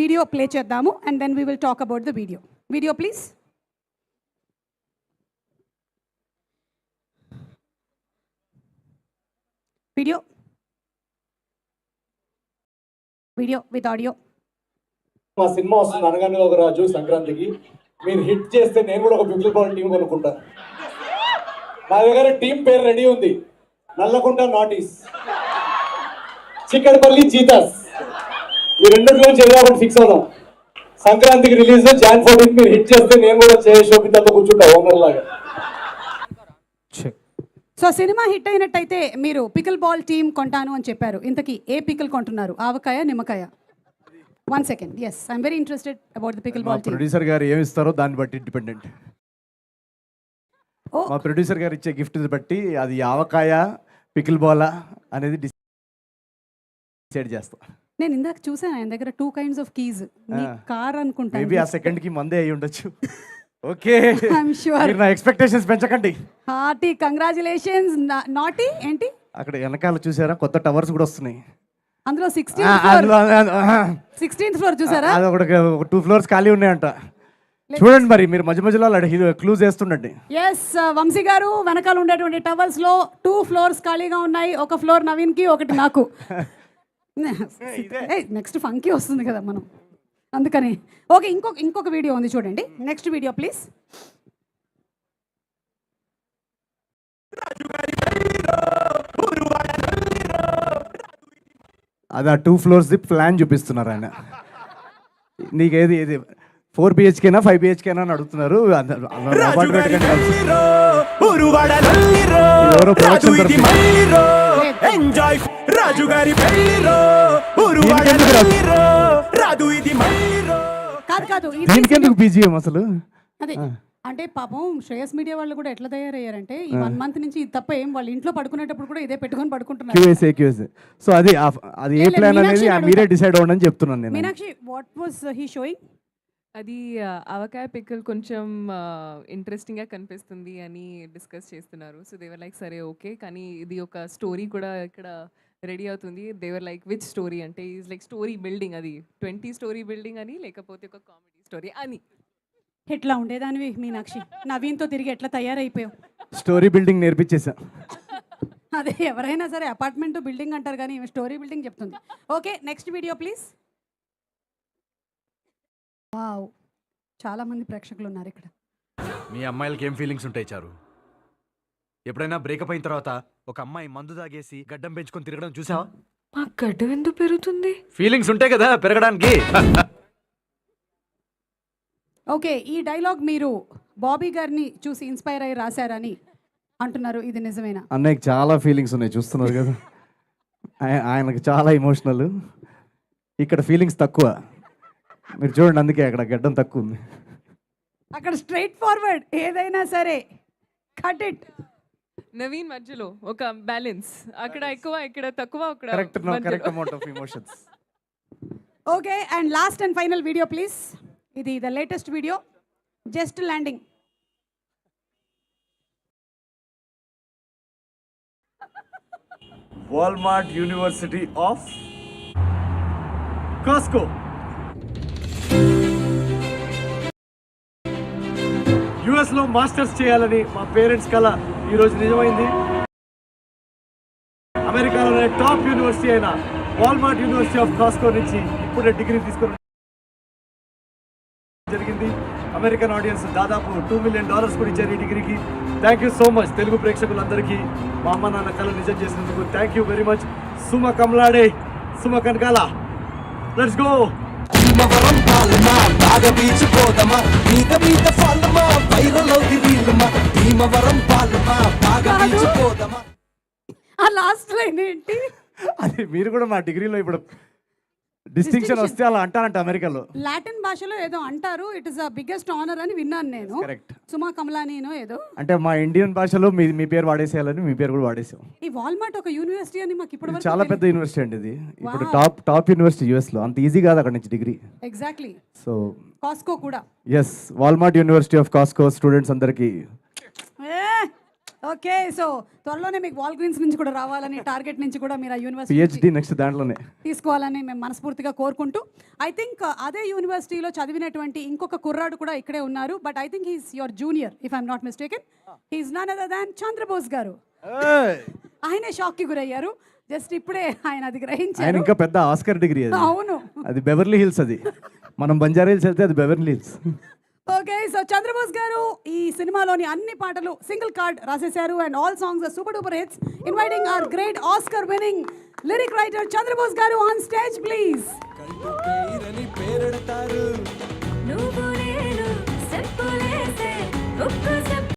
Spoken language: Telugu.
వీడియో ప్లే చేద్దాము and then we will talk about the video please. Video with audio. మా సినిమా వస్తుంది అనగానే ఒక రాజు సంక్రాంతికి. మీరు హిట్ చేస్తే నేను కూడా ఒక పికిల్ బాల్ టీం కొనుక్కుంటా. నా దగ్గర టీం పేరు రెడీ ఉంది. నల్లకుంట నాటీస్, చిక్కడపల్లి చీతాస్. ఈ రెండింటిలో చేద్దామని ఫిక్స్ అవుదాం. సంక్రాంతికి రిలీజ్ Jan 14 మీరు హిట్ చేస్తే నేను కూడా శోభితతో కూర్చుంటా ఓనర్ లాగా. సో సినిమా హిట్ అయినట్టయితే మీరు పికిల్ బాల్ టీమ్ కొంటాను అని చెప్పారు. ఇంతకీ ఏ పికిల్ కొంటున్నారు? ఆవకాయ, నిమ్మకాయ? 1 second. Yes, I'm very interested about the pickle ball team. Producer గారు ఏమి ఇస్తారో దాన్ని బట్టి డిపెండెంట్. మా ప్రొడ్యూసర్ గారు ఇచ్చే గిఫ్ట్ బట్టి అది ఆవకాయ పికిల్ బాల్ అనేది డిసైడ్ చేస్తా. నేను ఇందాక చూసాను ఆయన దగ్గర 2 kinds of keys. కార్ అనుకుంటా. మేబీ ఆ సెకండ్ కి మందే అయి ఉండొచ్చు. Okay, I'm sure. నా ఎక్స్పెక్టేషన్స్ పెంచకండి. Hearty congratulations. నాటి ఏంటి అక్కడ వెనకాల చూసారా కొత్త టవర్స్ కూడా వస్తున్నాయి. అందులో 16th ఫ్లోర్ చూసారా? అది ఒక 2 floors ఖాళీ ఉన్నాయంట. చూడండి మరి మీరు మధ్య మధ్యలో క్లూజ్ చేస్తుండండి. ఎస్, వంశీ గారు వెనకాల ఉండేటువంటి టవర్స్ లో 2 floors ఖాళీగా ఉన్నాయి. ఒక ఫ్లోర్ నవీన్ కి, ఒకటి నాకు. నెక్స్ట్ ఫంకీ వస్తుంది కదా మనం, అందుకని. ఓకే, ఇంకొక వీడియో ఉంది చూడండి. Next video please. అది ఆ 2 floors ప్లాన్ చూపిస్తున్నారు ఆయన. నీకేది 4 BHKనా 5 BHKనా అని అడుగుతున్నారు. కాదు దీనికెందుకు BGM అసలు? అదే అంటే పాపం శ్రేయస్ మీడియా వాళ్ళు కూడా ఎట్లా తయారయ్యారంటే ఈ 1 month నుంచి ఇది తప్ప ఏం వాళ్ళు ఇంట్లో పడుకునేటప్పుడు కూడా ఇదే పెట్టుకొని పడుకుంటున్నారు. సో అది ఏ ప్లాన్ అనేది మీరే డిసైడ్ అవ్వండి అని చెప్తున్నాను నేను. Meenakshi, what was he showing? అది ఆవకాయ పిక్కల్ కొంచెం ఇంట్రెస్టింగ్గా కనిపిస్తుంది అని డిస్కస్ చేస్తున్నారు. సో దేవర్ లైక్ సరే ఓకే, కానీ ఇది ఒక స్టోరీ కూడా ఇక్కడ రెడీ అవుతుంది. దేవర్ లైక్ విచ్ స్టోరీ అంటే ఈజ్ లైక్ స్టోరీ బిల్డింగ్, అది 20 story బిల్డింగ్ అని లేకపోతే ఒక కామెడీ స్టోరీ అని. ఎట్లా ఉండేదానివి మీనాక్షి? నవీన్తో తిరిగి ఎట్లా తయారైపోయావు? Story building నేర్పించేసా. అదే ఎవరైనా సరే అపార్ట్మెంట్ బిల్డింగ్ అంటారు కానీ స్టోరీ బిల్డింగ్ చెప్తుంది. Okay, next video please. Wow, చాలా మంది ప్రేక్షకులు ఉన్నారు ఇక్కడ. మీ అమ్మాయిలకి ఏం ఫీలింగ్స్ ఉంటాయి చారు? ఎప్పుడైనా బ్రేకప్ అయిన తర్వాత ఒక అమ్మాయి మందు తాగేసి గడ్డం పెంచుకొని తిరగడం చూసావా? మా గడ్డం ఎందుకు పెరుగుతుంది? ఫీలింగ్స్ ఉంటాయి కదా పెరగడానికి. ఓకే, ఈ డైలాగ్ మీరు బాబీ గారిని చూసి ఇన్స్పైర్ అయ్యి రాశారని అంటున్నారు. ఇది నిజమేనా? అన్నయ్యకి చాలా ఫీలింగ్స్ ఉన్నాయి, చూస్తున్నారు కదా. ఆయనకు చాలా ఎమోషనల్. ఇక్కడ ఫీలింగ్స్ తక్కువ. మీరు చూడండి, అందుకే అక్కడ గడ్డం తక్కువ ఉంది. అక్కడ స్ట్రైట్ ఫార్వర్డ్ ఏదైనా సరే కట్ ఇట్. నవీన్ మధ్యలో ఒక బ్యాలెన్స్, అక్కడ ఎక్కువ ఇక్కడ తక్కువ, అక్కడ correct amount of emotions. Okay, and last and final video please. ఇది the latest video, just landing. Walmart university of Costco. US లో మాస్టర్స్ చేయాలని మా పేరెంట్స్ కల ఈరోజు నిజమైంది. అమెరికాలోనే టాప్ యూనివర్సిటీ అయిన వాల్మార్ట్ యూనివర్సిటీ ఆఫ్ కాస్కో నుంచి ఇప్పుడే డిగ్రీ తీసుకోవడం జరిగింది. అమెరికన్ ఆడియన్స్ దాదాపు $2 million కూడా ఇచ్చారు ఈ డిగ్రీకి. Thank you so much Telugu ప్రేక్షకులందరికీ మా అమ్మ నాన్న కళ నిజం చేసినందుకు thank you very much. Suma కమలాడే, సుమ కనకాల, లెట్స్ గో. ఆ లాస్ట్ లైన్ ఏంటి? అది మీరు కూడా మా డిగ్రీలో ఇప్పుడు డిస్టింక్షన్ వస్తే అలా అంటారంట అమెరికాలో. లాటిన్ భాషలో ఏదో అంటారు, it is the biggest honour అని విన్నాను నేను. కరెక్ట్. సుమా కమలానీనో ఏదో అంటే మా ఇండియన్ భాషలో మీ పేరు వాడేసేయాలని మీ పేరు కూడా వాడేసాం. ఈ వాల్మార్ట్ ఒక యూనివర్సిటీ అని మాకు ఇప్పుడు చాలా పెద్ద యూనివర్సిటీ అండి ఇది. ఇప్పుడు టాప్ యూనివర్సిటీ US లో. అంత ఈజీ కాదు అక్కడ నుంచి డిగ్రీ. ఎగ్జాక్ట్లీ. సో కాస్కో కూడా. Yes, Walmart university of Costco students అందరికీ ఓకే సో త్వరలోనే మీకు వాల్ గ్రీన్స్ నుంచి కూడా రావాలని టార్గెట్ నుంచి కూడా మీరు ఆ యూనివర్సిటీ పిహెచ్డి నెక్స్ట్ దాంట్లోనే తీసుకోవాలని మేము మనస్ఫూర్తిగా కోరుకుంటూ ఐ థింక్ అదే యూనివర్సిటీలో చదివినటువంటి ఇంకొక కుర్రాడు కూడా ఇక్కడే ఉన్నారు but I think he's your junior if I'm not mistaken he's none other than Chandrabose garu. ఆయనే షాక్కి గురయ్యారు జస్ట్ ఇప్పుడే ఆయన అది ఆయన గ్రహించారు. ఇంకా పెద్ద ఆస్కర్ డిగ్రీ అది. అవును. అది బెవర్లీ హిల్స్, అది మనం బంజారా హిల్స్ వెళ్తే అది Beverly Hills. Okay so Chandrabose garu ఈ సినిమాలోని అన్ని పాటలు సింగిల్ కార్డ్ రాసేశారు and all songs super duper hits. Inviting our great Oscar winning lyric writer Chandrabose garu on stage please. నువ్వు నేను సెప్పులేసే ఒక్క